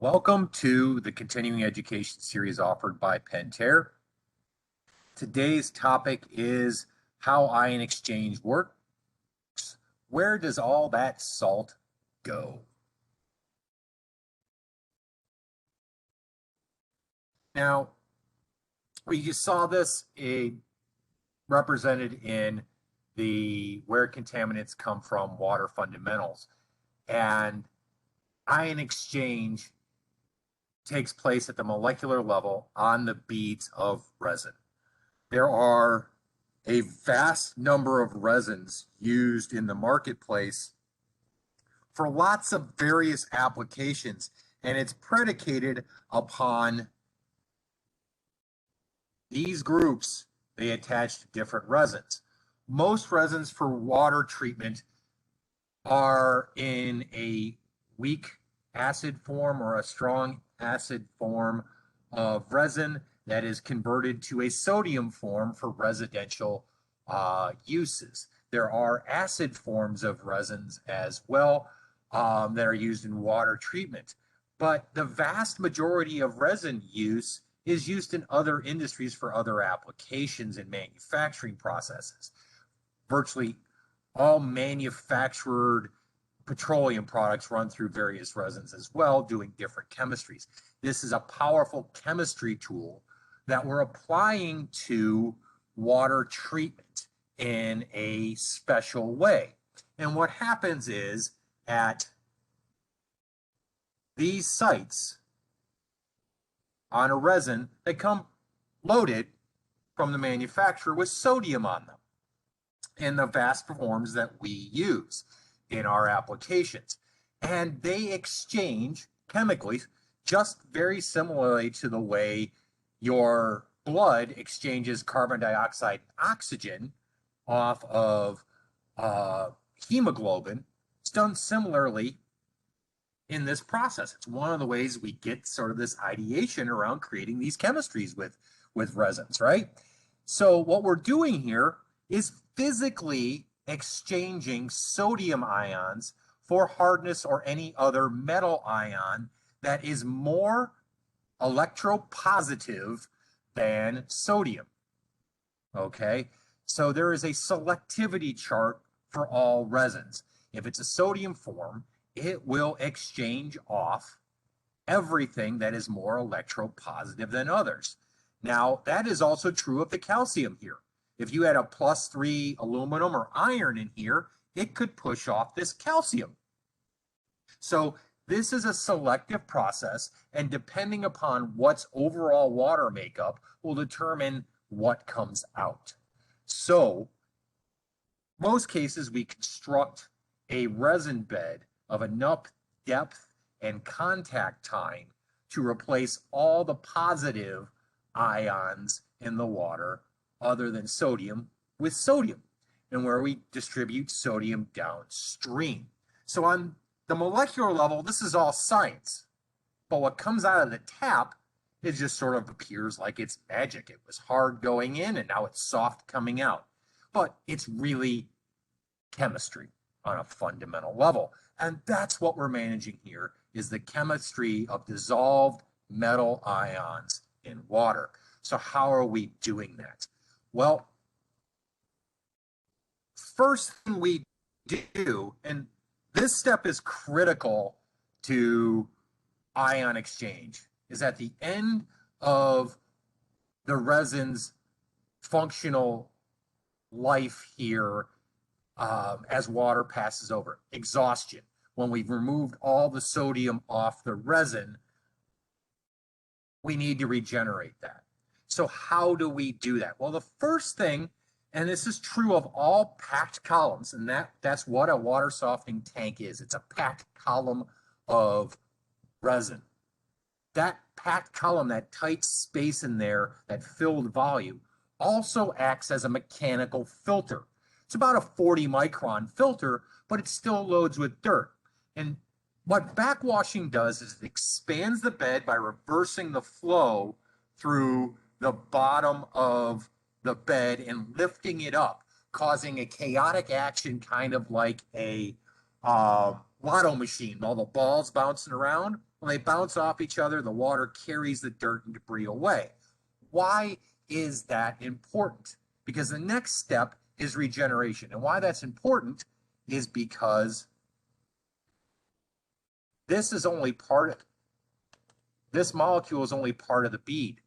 Welcome to the continuing education series offered by Pentair. Today's topic is how ion exchange works. Where does all that salt go? Now, we just saw this represented in the where contaminants come from water fundamentals. And ion exchange takes place at the molecular level on the beads of resin. There are a vast number of resins used in the marketplace for lots of various applications, and it's predicated upon these groups. They attach to different resins. Most resins for water treatment are in a weak acid form or a strong acid form of resin that is converted to a sodium form for residential uses. There are acid forms of resins as well that are used in water treatment. But the vast majority of resin use is used in other industries for other applications and manufacturing processes. Virtually all manufactured petroleum products run through various resins as well, doing different chemistries. This is a powerful chemistry tool that we're applying to water treatment in a special way. And what happens is at these sites on a resin, they come loaded from the manufacturer with sodium on them in the vast forms that we use in our applications. And they exchange chemically just very similarly to the way your blood exchanges carbon dioxide and oxygen off of hemoglobin. It's done similarly in this process. It's one of the ways we get sort of this ideation around creating these chemistries with resins, right? So what we're doing here is physically exchanging sodium ions for hardness or any other metal ion that is more electropositive than sodium. Okay, so there is a selectivity chart for all resins. If it's a sodium form, it will exchange off everything that is more electropositive than others. Now, that is also true of the calcium here. If you had a +3 aluminum or iron in here, it could push off this calcium. So this is a selective process, and depending upon what's overall water makeup will determine what comes out. So most cases we construct a resin bed of enough depth and contact time to replace all the positive ions in the water other than sodium with sodium, and where we distribute sodium downstream. So on the molecular level, this is all science, but what comes out of the tap, it just sort of appears like it's magic. It was hard going in and now it's soft coming out, but it's really chemistry on a fundamental level. And that's what we're managing here, is the chemistry of dissolved metal ions in water. So how are we doing that? Well, first thing we do, and this step is critical to ion exchange, is at the end of the resin's functional life here, as water passes over, exhaustion. When we've removed all the sodium off the resin, we need to regenerate that. So how do we do that? Well, the first thing, and this is true of all packed columns, and that's what a water softening tank is. It's a packed column of resin. That packed column, that tight space in there, that filled volume, also acts as a mechanical filter. It's about a 40 micron filter, but it still loads with dirt. And what backwashing does is it expands the bed by reversing the flow through the bottom of the bed and lifting it up, causing a chaotic action, kind of like a lotto machine, all the balls bouncing around. When they bounce off each other, the water carries the dirt and debris away. Why is that important? Because the next step is regeneration. And why that's important is because this molecule is only part of the bead.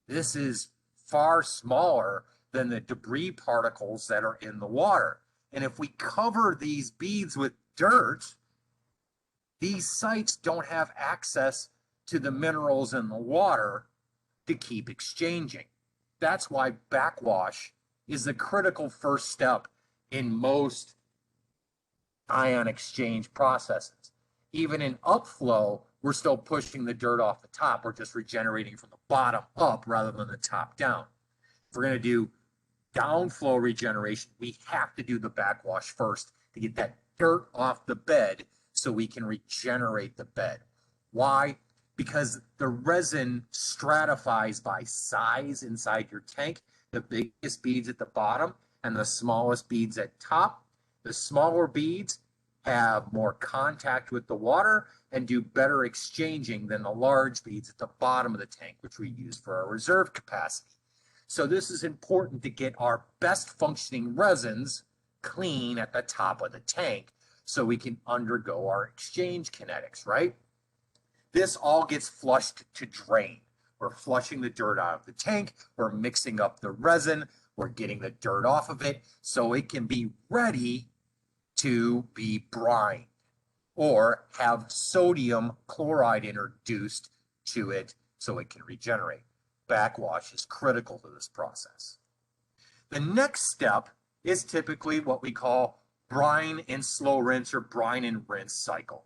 This is far smaller than the debris particles that are in the water. And if we cover these beads with dirt, these sites don't have access to the minerals in the water to keep exchanging. That's why backwash is the critical first step in most ion exchange processes. Even in upflow, we're still pushing the dirt off the top. We're just regenerating from the bottom up rather than the top down. If we're going to do downflow regeneration, we have to do the backwash first to get that dirt off the bed so we can regenerate the bed. Why? Because the resin stratifies by size inside your tank. The biggest beads at the bottom and the smallest beads at top. The smaller beads have more contact with the water and do better exchanging than the large beads at the bottom of the tank, which we use for our reserve capacity. So this is important to get our best functioning resins clean at the top of the tank so we can undergo our exchange kinetics, right? This all gets flushed to drain. We're flushing the dirt out of the tank. We're mixing up the resin. We're getting the dirt off of it so it can be ready to be brined or have sodium chloride introduced to it so it can regenerate. Backwash is critical to this process. The next step is typically what we call brine and slow rinse or brine and rinse cycle.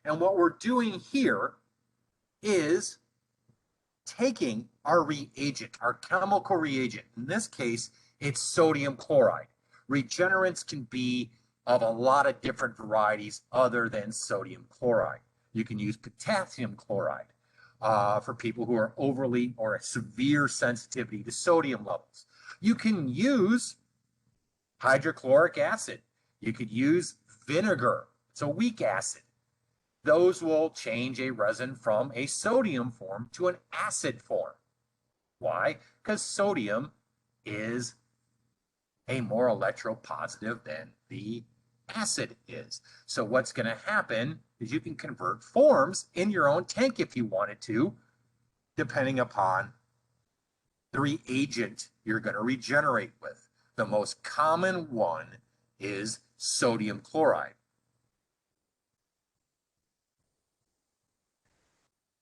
And what we're doing here is taking our reagent, our chemical reagent. In this case, it's sodium chloride. Regenerants can be of a lot of different varieties other than sodium chloride. You can use potassium chloride for people who are overly or a severe sensitivity to sodium levels. You can use hydrochloric acid. You could use vinegar. It's a weak acid. Those will change a resin from a sodium form to an acid form. Why? Because sodium is a more electropositive than the acid is. So what's going to happen is you can convert forms in your own tank if you wanted to, depending upon the reagent you're going to regenerate with. The most common one is sodium chloride.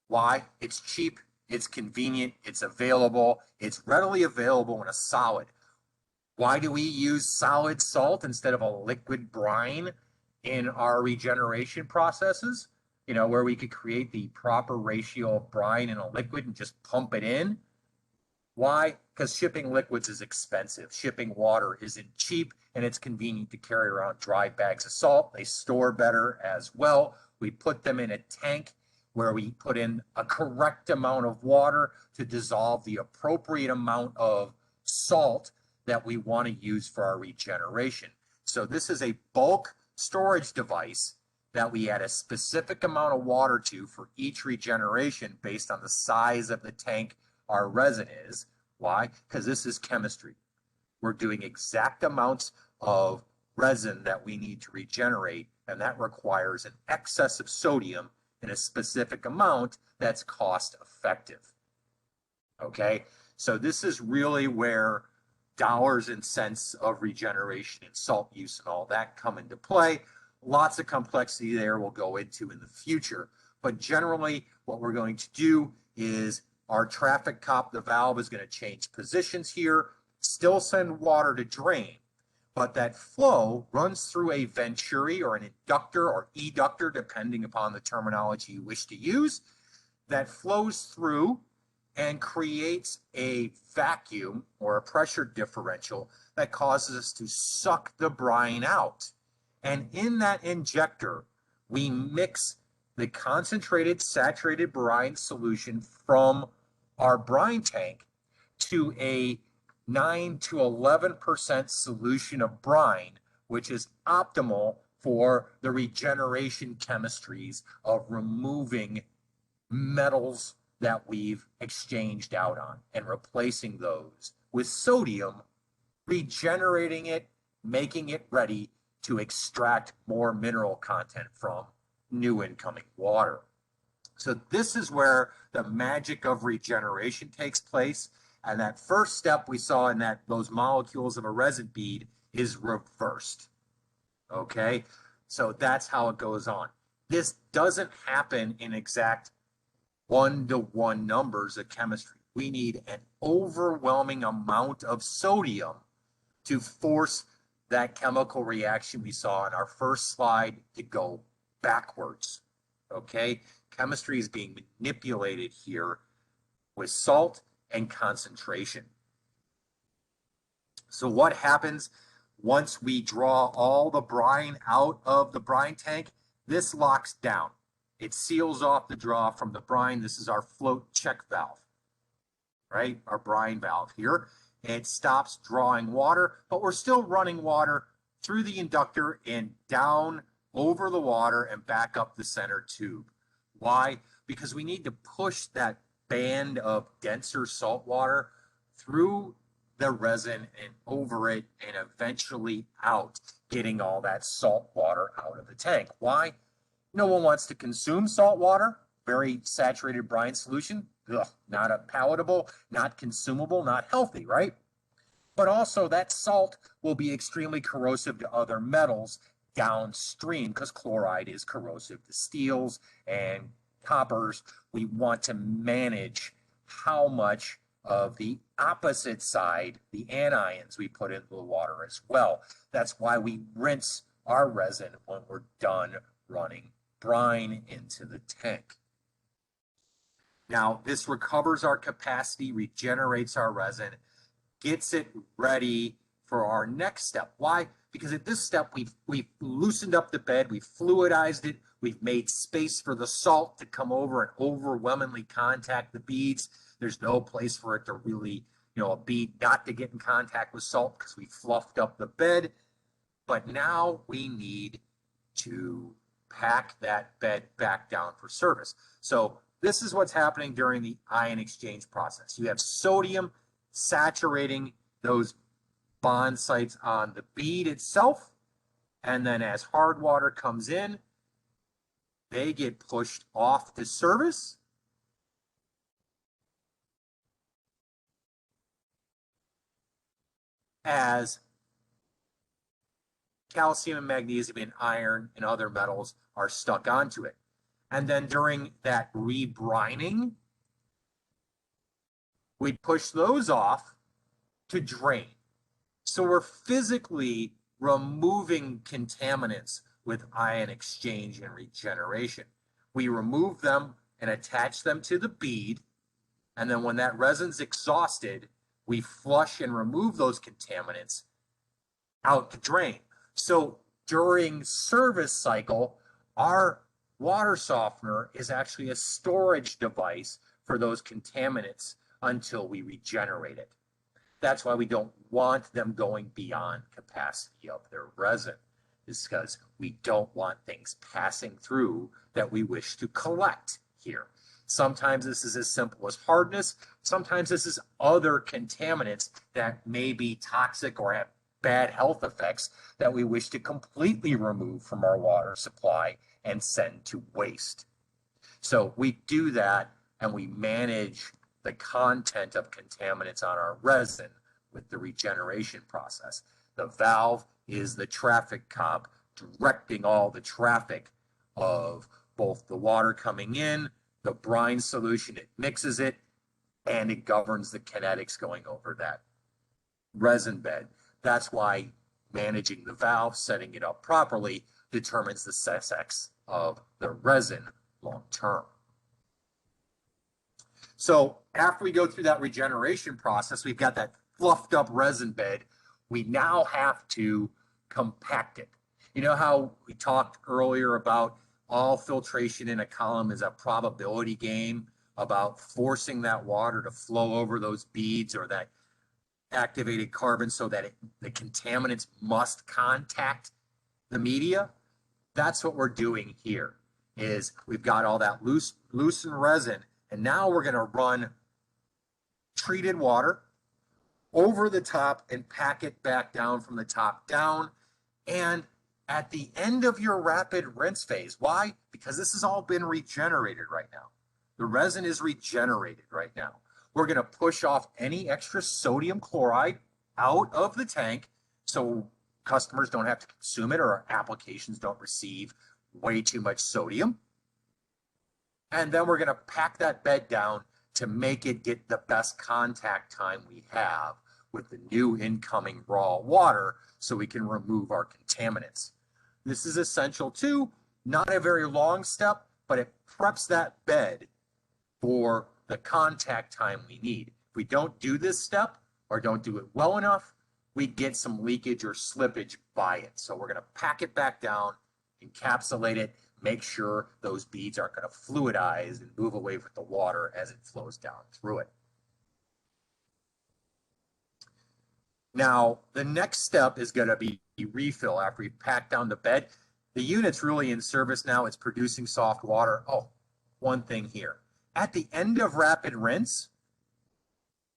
Why? It's cheap, it's convenient, it's available, it's readily available in a solid. Why do we use solid salt instead of a liquid brine in our regeneration processes? You know, where we could create the proper ratio of brine and a liquid and just pump it in. Why? Because shipping liquids is expensive. Shipping water isn't cheap, and it's convenient to carry around dry bags of salt. They store better as well. We put them in a tank where we put in a correct amount of water to dissolve the appropriate amount of salt that we want to use for our regeneration. So this is a bulk storage device that we add a specific amount of water to for each regeneration based on the size of the tank our resin is. Why? Because this is chemistry. We're doing exact amounts of resin that we need to regenerate, and that requires an excess of sodium in a specific amount that's cost effective. Okay, so this is really where dollars and cents of regeneration and salt use and all that come into play. Lots of complexity there we'll go into in the future, but generally what we're going to do is our traffic cop, the valve is going to change positions here, still send water to drain, but that flow runs through a venturi or an inductor or eductor, depending upon the terminology you wish to use, that flows through and creates a vacuum or a pressure differential that causes us to suck the brine out. And in that injector, we mix the concentrated saturated brine solution from our brine tank to a 9 to 11% solution of brine, which is optimal for the regeneration chemistries of removing metals that we've exchanged out on and replacing those with sodium, regenerating it, making it ready to extract more mineral content from new incoming water. So this is where the magic of regeneration takes place. And that first step we saw in those molecules of a resin bead is reversed. Okay, so that's how it goes on. This doesn't happen in exact one-to-one numbers of chemistry. We need an overwhelming amount of sodium to force that chemical reaction we saw in our first slide to go backwards. Okay, chemistry is being manipulated here with salt and concentration. So what happens once we draw all the brine out of the brine tank? This locks down. It seals off the draw from the brine. This is our float check valve, right? Our brine valve here. It stops drawing water, but we're still running water through the inductor and down over the water and back up the center tube. Why? Because we need to push that band of denser salt water through the resin and over it and eventually out, getting all that salt water out of the tank. Why? No one wants to consume salt water, very saturated brine solution. Ugh, not palatable, not consumable, not healthy, right? But also that salt will be extremely corrosive to other metals downstream because chloride is corrosive to steels and coppers. We want to manage how much of the opposite side, the anions, we put into the water as well. That's why we rinse our resin when we're done running brine into the tank. Now, this recovers our capacity, regenerates our resin, gets it ready for our next step. Why? Because at this step, we've loosened up the bed, we've fluidized it, we've made space for the salt to come over and overwhelmingly contact the beads. There's no place for it to really, a bead not to get in contact with salt because we fluffed up the bed. But now we need to pack that bed back down for service. So this is what's happening during the ion exchange process. You have sodium saturating those bond sites on the bead itself, and then as hard water comes in, they get pushed off to service. As calcium and magnesium and iron and other metals are stuck onto it. And then during that rebrining, we push those off to drain. So we're physically removing contaminants with ion exchange and regeneration. We remove them and attach them to the bead, and then when that resin's exhausted, we flush and remove those contaminants out the drain. So during service cycle, our water softener is actually a storage device for those contaminants until we regenerate it. That's why we don't want them going beyond capacity of their resin, is because we don't want things passing through that we wish to collect here. Sometimes this is as simple as hardness. Sometimes this is other contaminants that may be toxic or have bad health effects that we wish to completely remove from our water supply and send to waste. So we do that and we manage the content of contaminants on our resin with the regeneration process. The valve is the traffic cop directing all the traffic of both the water coming in, the brine solution, it mixes it, and it governs the kinetics going over that resin bed. That's why managing the valve, setting it up properly, determines the sex of the resin long term. So after we go through that regeneration process, we've got that fluffed up resin bed. We now have to compact it. You know how we talked earlier about all filtration in a column is a probability game about forcing that water to flow over those beads or that activated carbon so that the contaminants must contact the media? That's what we're doing here. is we've got all that loosened resin, and now we're going to run treated water over the top and pack it back down from the top down. And at the end of your rapid rinse phase, why? Because this has all been regenerated right now. The resin is regenerated right now. We're going to push off any extra sodium chloride out of the tank so customers don't have to consume it or our applications don't receive way too much sodium. And then we're going to pack that bed down to make it get the best contact time we have with the new incoming raw water so we can remove our contaminants. This is essential too, not a very long step, but it preps that bed for the contact time we need. If we don't do this step or don't do it well enough, we get some leakage or slippage by it. So we're going to pack it back down, encapsulate it, make sure those beads aren't going to fluidize and move away with the water as it flows down through it. Now, the next step is going to be refill after we've packed down the bed. The unit's really in service now. It's producing soft water. Oh, one thing here. At the end of rapid rinse,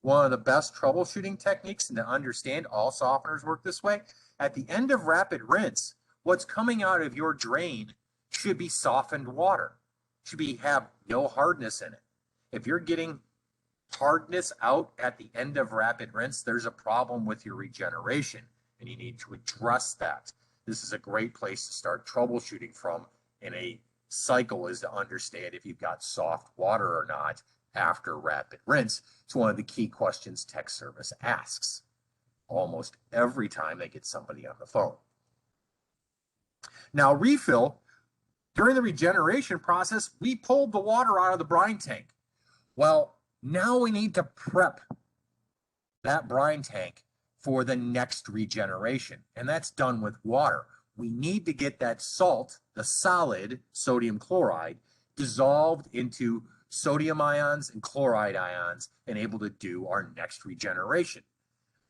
one of the best troubleshooting techniques, and to understand all softeners work this way, at the end of rapid rinse, what's coming out of your drain should be softened water. Should have no hardness in it. If you're getting hardness out at the end of rapid rinse, there's a problem with your regeneration, and you need to address that. This is a great place to start troubleshooting from in a cycle, is to understand if you've got soft water or not after rapid rinse. It's one of the key questions tech service asks almost every time they get somebody on the phone. Now, refill, during the regeneration process, we pulled the water out of the brine tank. Well, now we need to prep that brine tank for the next regeneration, and that's done with water. We need to get that salt, the solid sodium chloride, dissolved into sodium ions and chloride ions and able to do our next regeneration.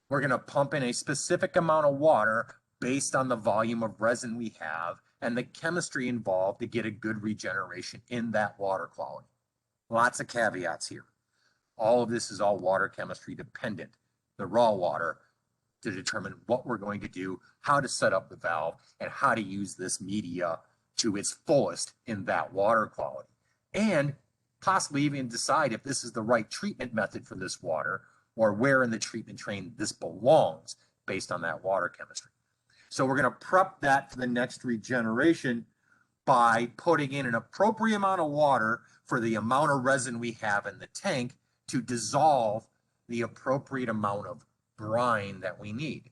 We're going to pump in a specific amount of water based on the volume of resin we have and the chemistry involved to get a good regeneration in that water quality. Lots of caveats here. All of this is all water chemistry dependent. The raw water to determine what we're going to do, how to set up the valve, and how to use this media to its fullest in that water quality. And possibly even decide if this is the right treatment method for this water or where in the treatment train this belongs based on that water chemistry. So we're going to prep that for the next regeneration by putting in an appropriate amount of water for the amount of resin we have in the tank to dissolve the appropriate amount of brine that we need.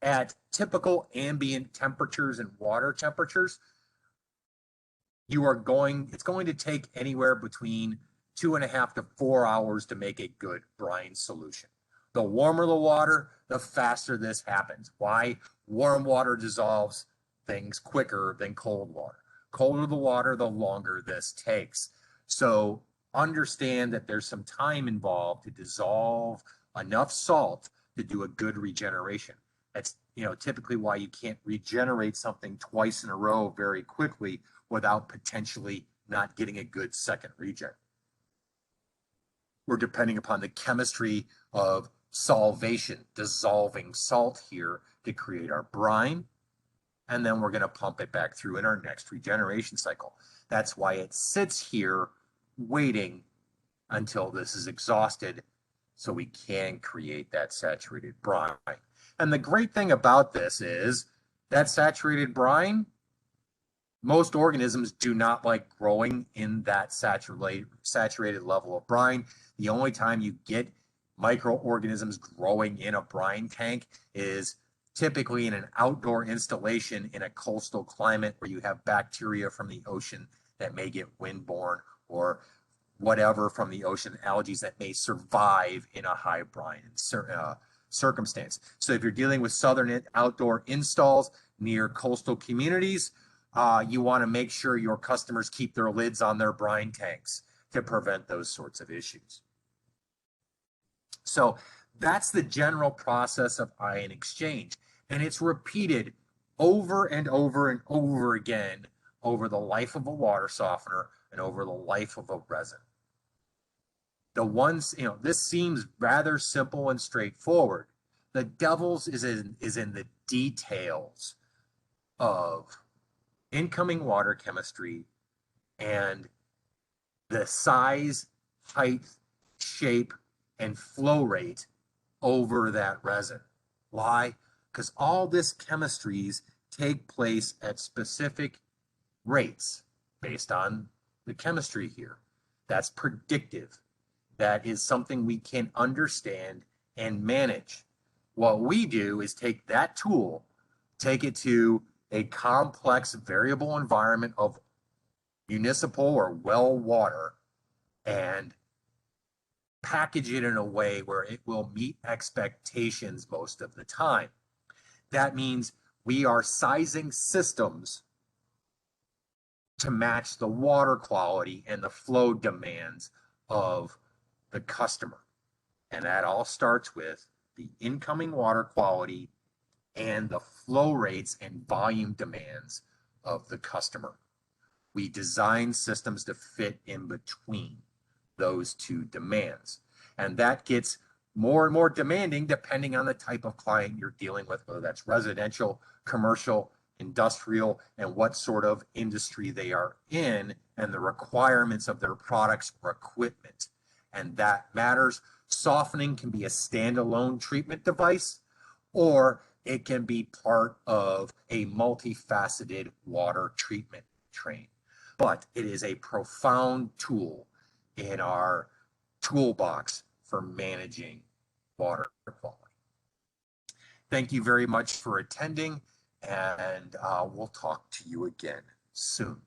At typical ambient temperatures and water temperatures, it's going to take anywhere between 2.5 to 4 hours to make a good brine solution. The warmer the water, the faster this happens. Why? Warm water dissolves things quicker than cold water. Colder the water, the longer this takes. So understand that there's some time involved to dissolve enough salt to do a good regeneration. That's typically why you can't regenerate something twice in a row very quickly without potentially not getting a good second regen. We're depending upon the chemistry of solvation, dissolving salt here to create our brine, and then we're going to pump it back through in our next regeneration cycle. That's why it sits here waiting until this is exhausted so we can create that saturated brine. And the great thing about this is that saturated brine, most organisms do not like growing in that saturated level of brine. The only time you get microorganisms growing in a brine tank is typically in an outdoor installation in a coastal climate where you have bacteria from the ocean that may get windborne or whatever from the ocean, algae that may survive in a high brine circumstance. So if you're dealing with southern outdoor installs near coastal communities, you want to make sure your customers keep their lids on their brine tanks to prevent those sorts of issues. So that's the general process of ion exchange, and it's repeated over and over and over again over the life of a water softener and over the life of a resin. The ones, this seems rather simple and straightforward. The devil's is in the details of incoming water chemistry and the size, height, shape, and flow rate over that resin. Why? Because all this chemistries take place at specific rates based on the chemistry here. That's predictive. That is something we can understand and manage. What we do is take that tool, take it to a complex variable environment of municipal or well water, and package it in a way where it will meet expectations most of the time. That means we are sizing systems to match the water quality and the flow demands of the customer. And that all starts with the incoming water quality and the flow rates and volume demands of the customer. We design systems to fit in between those two demands. And that gets more and more demanding depending on the type of client you're dealing with, whether that's residential, commercial, industrial, and what sort of industry they are in, and the requirements of their products or equipment. And that matters. Softening can be a standalone treatment device, or it can be part of a multifaceted water treatment train. But it is a profound tool in our toolbox for managing water quality. Thank you very much for attending, and we'll talk to you again soon.